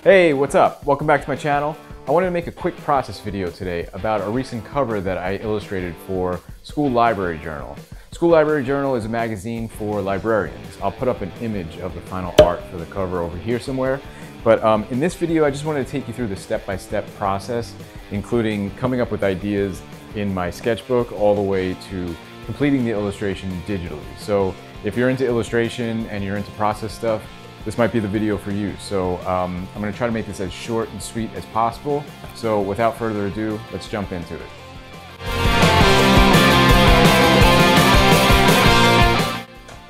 Hey, what's up? Welcome back to my channel. I wanted to make a quick process video today about a recent cover that I illustrated for School Library Journal. School Library Journal is a magazine for librarians. I'll put up an image of the final art for the cover over here somewhere. But in this video, I just wanted to take you through the step-by-step process, including coming up with ideas in my sketchbook all the way to completing the illustration digitally. So if you're into illustration and you're into process stuff, this might be the video for you. So I'm going to try to make this as short and sweet as possible. So without further ado, let's jump into it.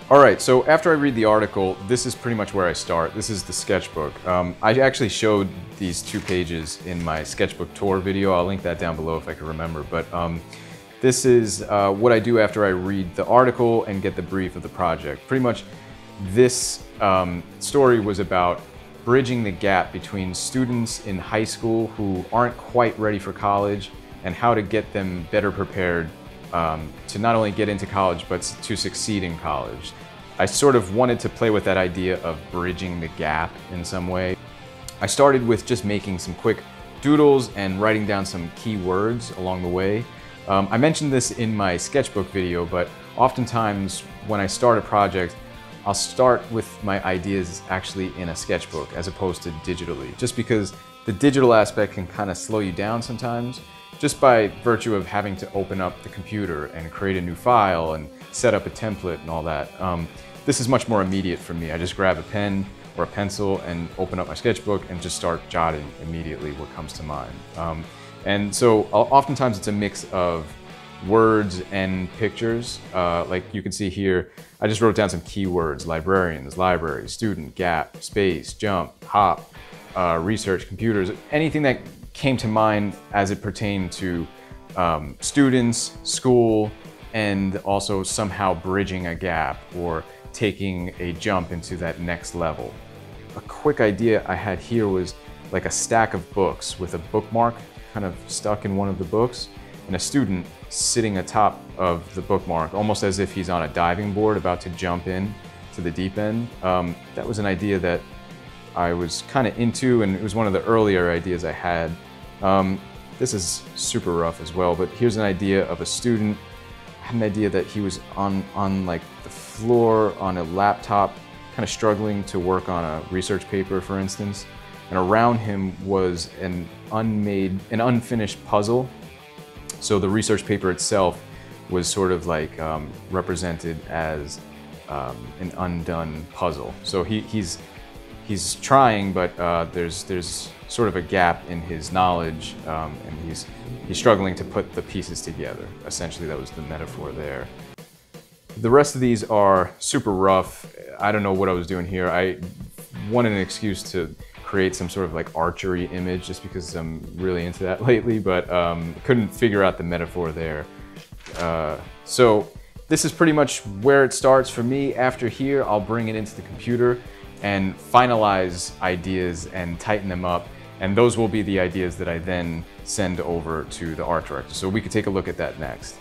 All right, so after I read the article, this is pretty much where I start. This is the sketchbook. I actually showed these 2 pages in my sketchbook tour video. I'll link that down below if I can remember. But this is what I do after I read the article and get the brief of the project. Pretty much this story was about bridging the gap between students in high school who aren't quite ready for college and how to get them better prepared to not only get into college, but to succeed in college. I sort of wanted to play with that idea of bridging the gap in some way. I started with just making some quick doodles and writing down some key words along the way. I mentioned this in my sketchbook video, but oftentimes when I start a project, I'll start with my ideas actually in a sketchbook as opposed to digitally, just because the digital aspect can kind of slow you down sometimes, just by virtue of having to open up the computer and create a new file and set up a template and all that. This is much more immediate for me. I just grab a pen or a pencil and open up my sketchbook and just start jotting immediately what comes to mind. And so oftentimes it's a mix of words and pictures. Like you can see here, I just wrote down some keywords: librarians, library, student, gap, space, jump, hop, research, computers, anything that came to mind as it pertained to students, school, and also somehow bridging a gap or taking a jump into that next level. A quick idea I had here was like a stack of books with a bookmark kind of stuck in one of the books, and a student sitting atop of the bookmark, almost as if he's on a diving board about to jump in to the deep end. That was an idea that I was kind of into, and it was one of the earlier ideas I had. This is super rough as well, but here's an idea of a student. I had an idea that he was on like the floor on a laptop, kind of struggling to work on a research paper, for instance, and around him was an unfinished puzzle. So the research paper itself was sort of like represented as an undone puzzle. So he's trying, but there's sort of a gap in his knowledge, and he's struggling to put the pieces together. Essentially, that was the metaphor there. The rest of these are super rough. I don't know what I was doing here. I wanted an excuse to create some sort of like archery image just because I'm really into that lately, but couldn't figure out the metaphor there. So this is pretty much where it starts for me. After here, I'll bring it into the computer and finalize ideas and tighten them up. And those will be the ideas that I then send over to the art director. So we could take a look at that next.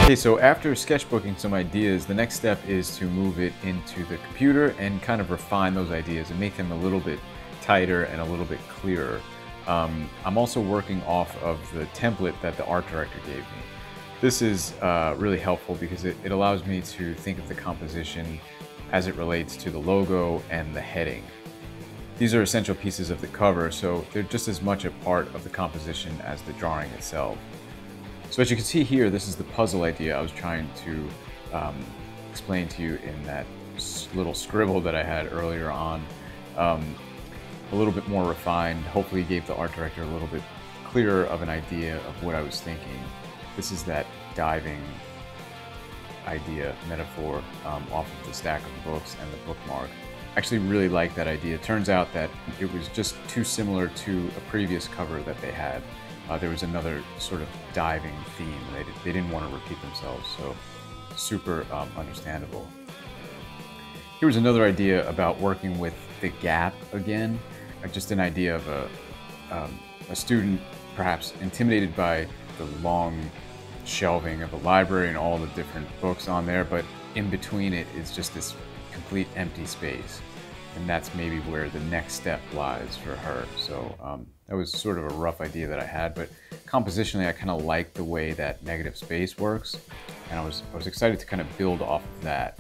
Okay, so after sketchbooking some ideas, the next step is to move it into the computer and kind of refine those ideas and make them a little bit tighter and a little bit clearer. I'm also working off of the template that the art director gave me. This is really helpful because it allows me to think of the composition as it relates to the logo and the heading. These are essential pieces of the cover, so they're just as much a part of the composition as the drawing itself. So as you can see here, this is the puzzle idea I was trying to explain to you in that little scribble that I had earlier on. A little bit more refined, hopefully gave the art director a little bit clearer of an idea of what I was thinking. This is that diving idea, metaphor, off of the stack of books and the bookmark. I actually really like that idea. It turns out that it was just too similar to a previous cover that they had. There was another sort of diving theme. They didn't want to repeat themselves, so super understandable. Here was another idea about working with the gap again. Just an idea of a student perhaps intimidated by the long shelving of a library and all the different books on there, but in between it is just this complete empty space. And that's maybe where the next step lies for her. So that was sort of a rough idea that I had, but compositionally I kind of like the way that negative space works, and I was excited to kind of build off of that.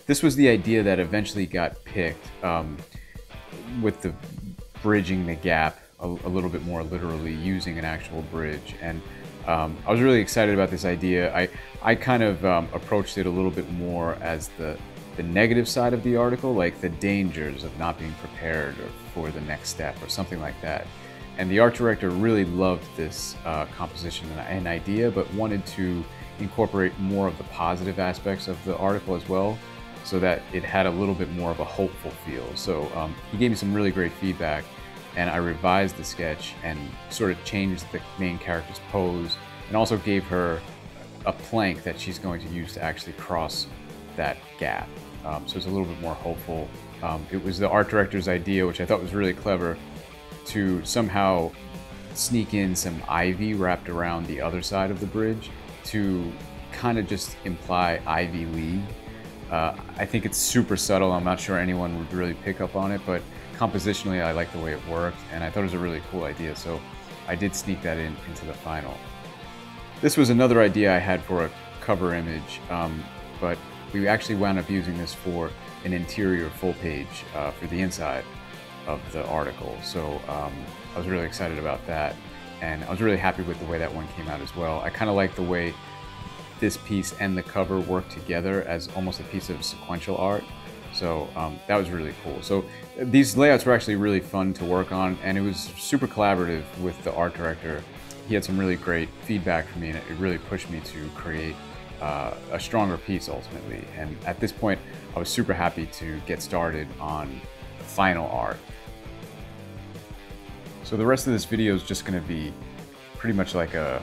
This was the idea that eventually got picked, with the bridging the gap a little bit more literally, using an actual bridge. And I was really excited about this idea. I kind of approached it a little bit more as the negative side of the article, like the dangers of not being prepared for the next step or something like that. And the art director really loved this composition and idea, but wanted to incorporate more of the positive aspects of the article as well, so that it had a little bit more of a hopeful feel. So he gave me some really great feedback, and I revised the sketch and sort of changed the main character's pose, and also gave her a plank that she's going to use to actually cross that gap. So it's a little bit more hopeful. It was the art director's idea, which I thought was really clever, to somehow sneak in some ivy wrapped around the other side of the bridge to kind of just imply Ivy League. I think it's super subtle. I'm not sure anyone would really pick up on it, but compositionally I like the way it worked, and I thought it was a really cool idea, so I did sneak that into the final. This was another idea I had for a cover image, but we actually wound up using this for an interior full page for the inside of the article. So I was really excited about that, and I was really happy with the way that one came out as well. I kind of like the way this piece and the cover work together as almost a piece of sequential art. So that was really cool. So these layouts were actually really fun to work on, and it was super collaborative with the art director. He had some really great feedback for me, and it really pushed me to create a stronger piece ultimately. And at this point, I was super happy to get started on the final art. So the rest of this video is just going to be pretty much like a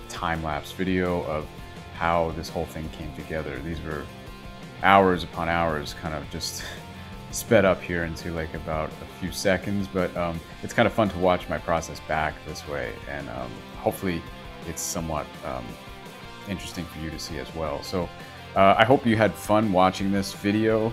time-lapse video of how this whole thing came together. These were hours upon hours, kind of just sped up here into like about a few seconds, but it's kind of fun to watch my process back this way, and hopefully it's somewhat interesting for you to see as well. So I hope you had fun watching this video.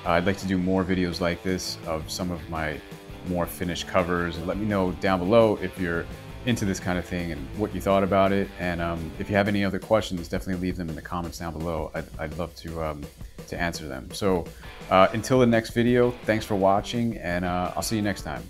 I'd like to do more videos like this of some of my more finished covers, and let me know down below if you're into this kind of thing and what you thought about it. And if you have any other questions, definitely leave them in the comments down below. I'd love to answer them. So until the next video, thanks for watching, and I'll see you next time.